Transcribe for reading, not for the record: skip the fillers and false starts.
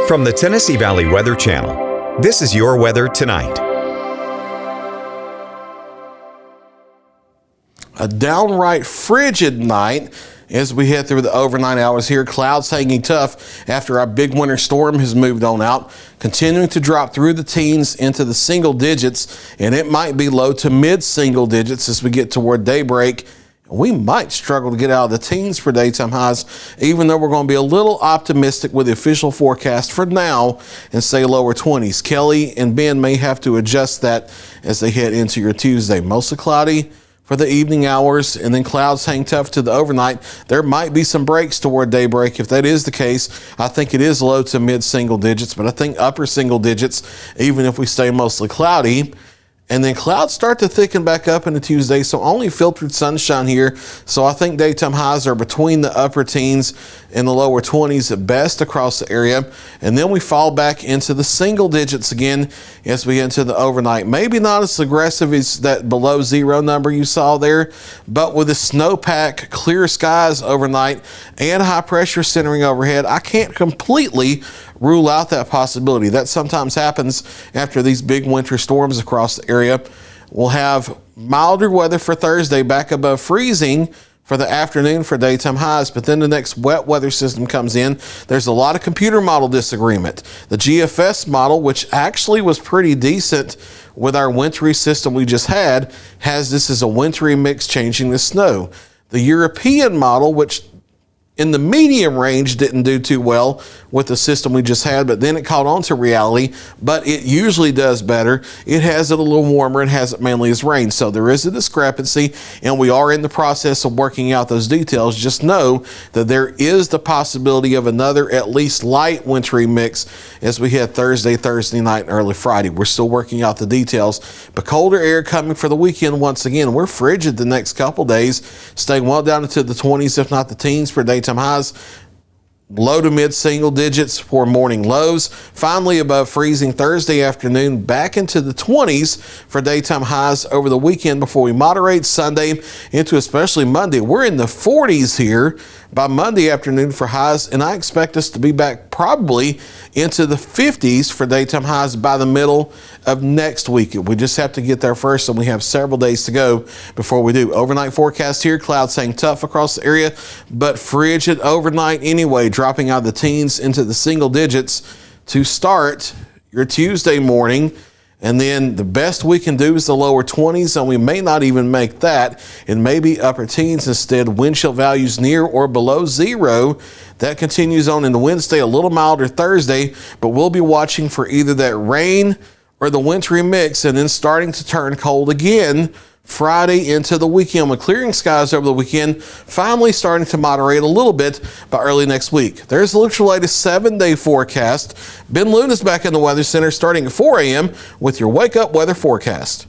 From the Tennessee Valley Weather Channel, this is your weather tonight. A downright frigid night as we head through the overnight hours here. Clouds hanging tough after our big winter storm has moved on out, continuing to drop through the teens into the single digits, and it might be low to mid single digits as we get toward daybreak. We might struggle to get out of the teens for daytime highs, even though we're going to be a little optimistic with the official forecast for now and say lower 20s. Kelly and Ben may have to adjust that as they head into your Tuesday. Mostly cloudy for the evening hours, and then clouds hang tough to the overnight. There might be some breaks toward daybreak. If that is the case, I think it is low to mid single digits, but I think upper single digits, even if we stay mostly cloudy. And then clouds start to thicken back up into Tuesday, so only filtered sunshine here. So I think daytime highs are between the upper teens and the lower 20s at best across the area. And then we fall back into the single digits again as we get into the overnight. Maybe not as aggressive as that below zero number you saw there, but with the snowpack, clear skies overnight, and high pressure centering overhead, I can't completely rule out that possibility. That sometimes happens after these big winter storms across the area. We'll have milder weather for Thursday, back above freezing for the afternoon for daytime highs, but then the next wet weather system comes in. There's a lot of computer model disagreement. The GFS model, which actually was pretty decent with our wintry system we just had, has this as a wintry mix changing the snow. The European model, which in the medium range didn't do too well with the system we just had, but then it caught on to reality, but it usually does better. It has it a little warmer and has it mainly as rain. So there is a discrepancy, and we are in the process of working out those details. Just know that there is the possibility of another at least light wintry mix as we head Thursday night, and early Friday. We're still working out the details, but colder air coming for the weekend once again. We're frigid the next couple days, staying well down into the 20s, if not the teens for daytime highs. Low to mid single digits for morning lows. Finally above freezing Thursday afternoon, back into the 20s for daytime highs over the weekend before we moderate Sunday into especially Monday. We're in the 40s here by Monday afternoon for highs, and I expect us to be back probably into the 50s for daytime highs by the middle of next week. We just have to get there first, and we have several days to go before we do. Overnight forecast here, clouds hang tough across the area, but frigid overnight anyway, dropping out of the teens into the single digits to start your Tuesday morning. And then the best we can do is the lower 20s, and we may not even make that, and maybe upper teens instead. Wind chill values near or below zero. That continues on into Wednesday, a little milder Thursday, but we'll be watching for either that rain or the wintry mix, and then starting to turn cold again Friday into the weekend, with clearing skies over the weekend, finally starting to moderate a little bit by early next week. There's the latest 7-day forecast. Ben Loon is back in the Weather Center starting at 4 a.m. with your Wake Up Weather Forecast.